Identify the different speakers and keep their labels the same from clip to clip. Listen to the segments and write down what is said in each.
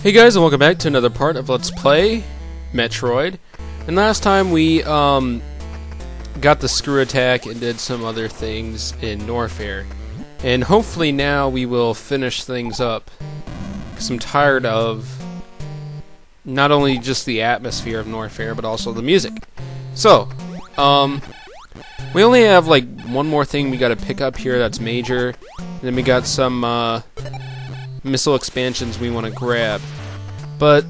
Speaker 1: Hey guys, and welcome back to another part of Let's Play Metroid. And last time we got the screw attack and did some other things in Norfair. And hopefully now we will finish things up, because I'm tired of not only just the atmosphere of Norfair, but also the music. So, we only have like one more thing we gotta pick up here that's major, and then we got some missile expansions we want to grab. But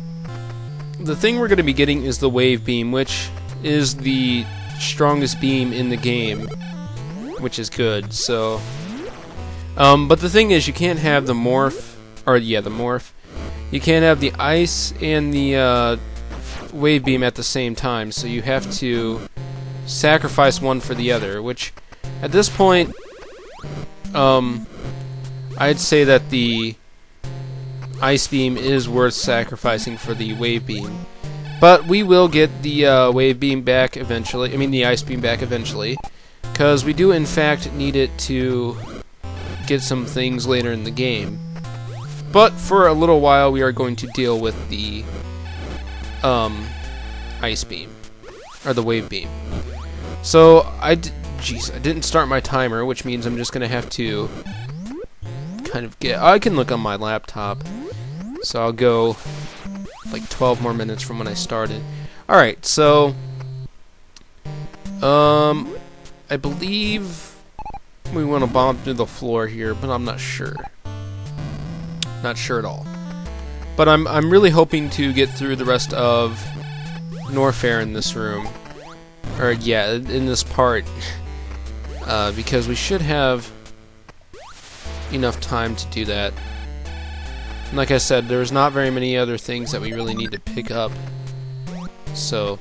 Speaker 1: the thing we're going to be getting is the wave beam, which is the strongest beam in the game, which is good. So, but the thing is, you can't have the morph, or yeah, the morph. You can't have the ice and the wave beam at the same time. So you have to sacrifice one for the other. Which, at this point, I'd say that the ice beam is worth sacrificing for the wave beam, but we will get the wave beam back eventually. I mean the ice beam back eventually, because we do in fact need it to get some things later in the game. But for a little while we are going to deal with the ice beam, or the wave beam. So I didn't start my timer, which means I'm just gonna have to kind of get. I can look on my laptop. So I'll go like 12 more minutes from when I started. Alright, so I believe we want to bomb through the floor here, but I'm not sure. Not sure at all. But I'm really hoping to get through the rest of Norfair in this room. Or yeah, in this part. Because we should have enough time to do that. Like I said, there's not very many other things that we really need to pick up. So,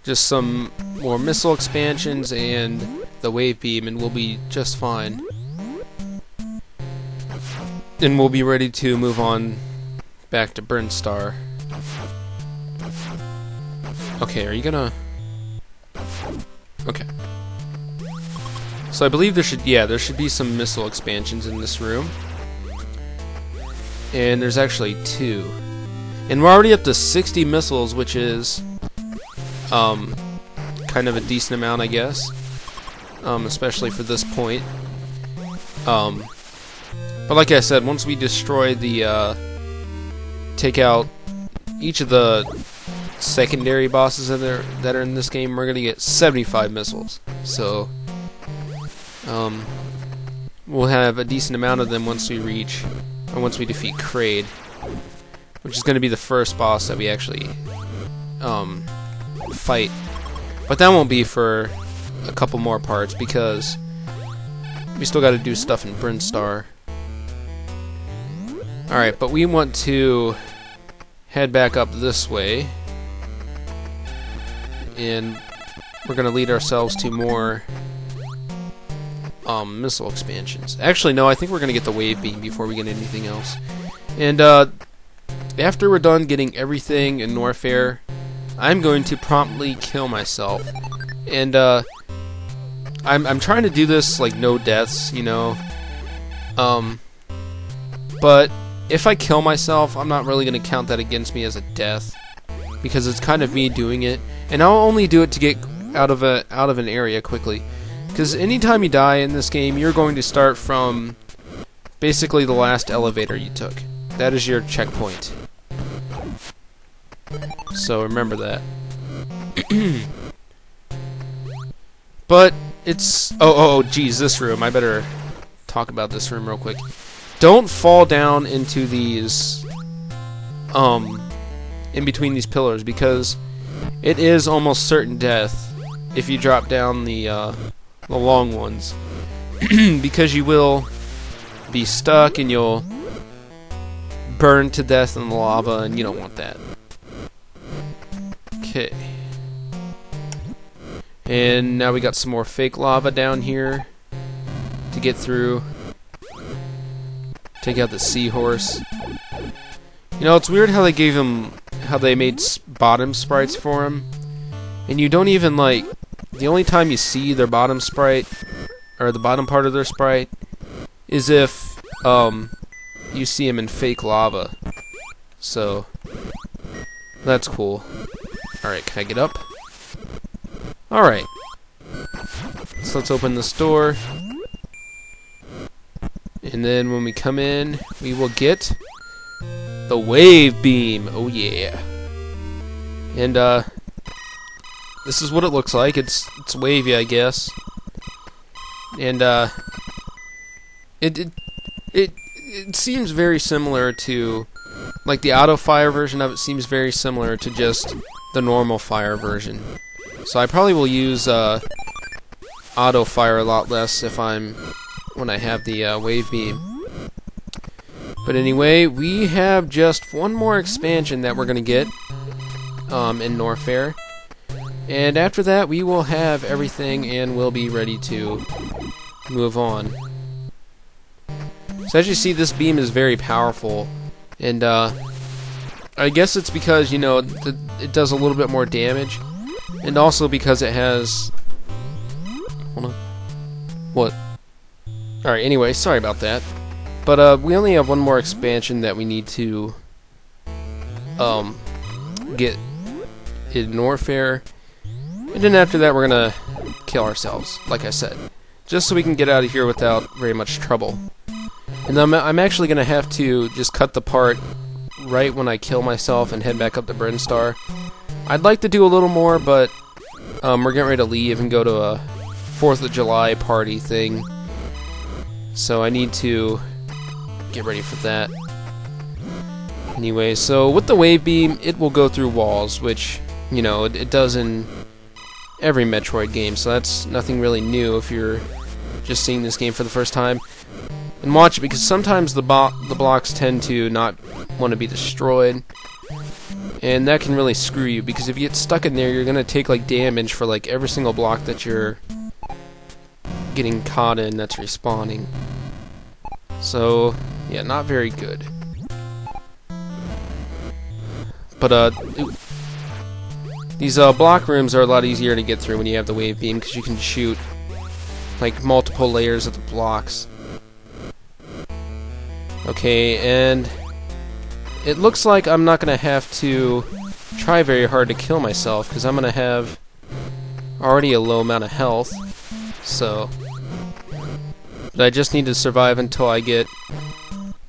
Speaker 1: just some more missile expansions and the wave beam, and we'll be just fine. And we'll be ready to move on back to Burnstar. Okay, are you gonna... Okay. So I believe there should be some missile expansions in this room. And there's actually 2. And we're already up to 60 missiles, which is kind of a decent amount, I guess. Especially for this point. But like I said, once we destroy the take out each of the secondary bosses that are in this game, we're gonna get 75 missiles. So we'll have a decent amount of them once we defeat Kraid, which is going to be the first boss that we actually fight. But that won't be for a couple more parts, because we still got to do stuff in Burnstar. Alright, but we want to head back up this way, and we're going to lead ourselves to more missile expansions. Actually, no, I think we're going to get the wave beam before we get anything else. And after we're done getting everything in Norfair, I'm going to promptly kill myself. And I'm trying to do this like no deaths, you know. But if I kill myself, I'm not really going to count that against me as a death, because it's kind of me doing it, and I'll only do it to get out of an area quickly. Because anytime you die in this game, you're going to start from basically the last elevator you took. That is your checkpoint. So remember that. But it's... Oh, geez, this room. I better talk about this room real quick. Don't fall down into these... in between these pillars, because it is almost certain death if you drop down the long ones, because you will be stuck and you'll burn to death in the lava, and you don't want that. Okay. And now we got some more fake lava down here to get through. Take out the seahorse. You know, it's weird how they made bottom sprites for him, and you don't even like. The only time you see their bottom sprite, or the bottom part of their sprite, is if you see him in fake lava. So that's cool. Alright, can I get up? Alright. So let's open this door. And then when we come in, we will get the wave beam. Oh yeah. And this is what it looks like. It's wavy, I guess. And it seems very similar to, like, the auto fire version of it seems very similar to just the normal fire version. So I probably will use auto fire a lot less when I have the wave beam. But anyway, we have just one more expansion that we're gonna get in Norfair, and after that we will have everything and we'll be ready to move on. So as you see, this beam is very powerful, and I guess it's because, you know, it does a little bit more damage, and also because it has... Hold on. What? Alright, anyway, sorry about that. But we only have one more expansion that we need to get in Norfair, and then after that we're gonna kill ourselves, like I said, just so we can get out of here without very much trouble. And I'm actually gonna have to just cut the part right when I kill myself and head back up to Brinstar. I'd like to do a little more, but we're getting ready to leave and go to a 4th of July party thing, so I need to get ready for that. Anyway, so with the wave beam, it will go through walls, which, you know, it does in every Metroid game, so that's nothing really new if you're just seeing this game for the first time. And watch it, because sometimes the blocks tend to not want to be destroyed, and that can really screw you, because if you get stuck in there, you're gonna take like damage for like every single block that you're getting caught in that's respawning. So yeah, not very good. But these block rooms are a lot easier to get through when you have the wave beam, because you can shoot like multiple layers of the blocks. Okay, and it looks like I'm not gonna have to try very hard to kill myself, because I'm gonna have already a low amount of health. So, but I just need to survive until I get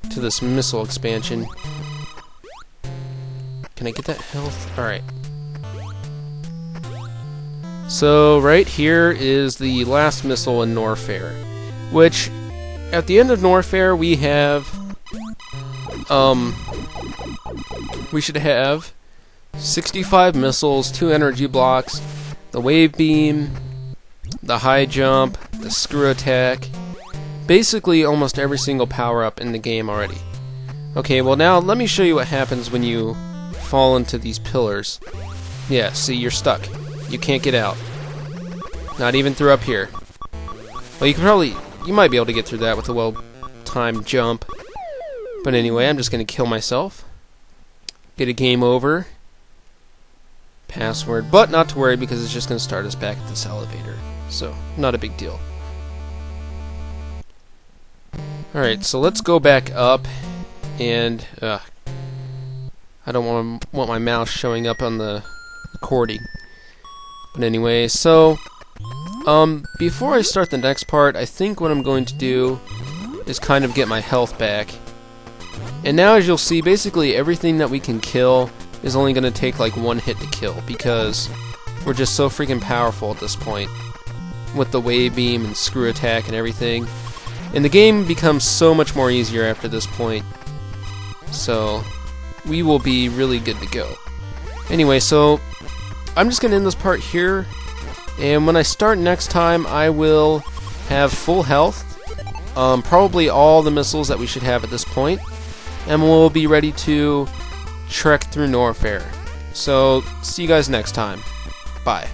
Speaker 1: to this missile expansion. Can I get that health? Alright. So, right here is the last missile in Norfair, which, at the end of Norfair, we have, we should have 65 missiles, 2 energy blocks, the wave beam, the high jump, the screw attack, basically almost every single power-up in the game already. Okay, well now let me show you what happens when you fall into these pillars. Yeah, see, you're stuck. You can't get out. Not even through up here. Well, you might be able to get through that with a well-timed jump. But anyway, I'm just gonna kill myself. Get a game over. Password, but not to worry, because it's just gonna start us back at this elevator. So, not a big deal. Alright, so let's go back up, and I don't want my mouse showing up on the recording. But anyway, so before I start the next part, I think what I'm going to do is kind of get my health back. And now, as you'll see, basically everything that we can kill is only going to take like 1 hit to kill, because we're just so freaking powerful at this point with the wave beam and screw attack and everything. And the game becomes so much more easier after this point, so we will be really good to go. Anyway, so I'm just going to end this part here, and when I start next time, I will have full health, probably all the missiles that we should have at this point, and we'll be ready to trek through Norfair. So, see you guys next time. Bye.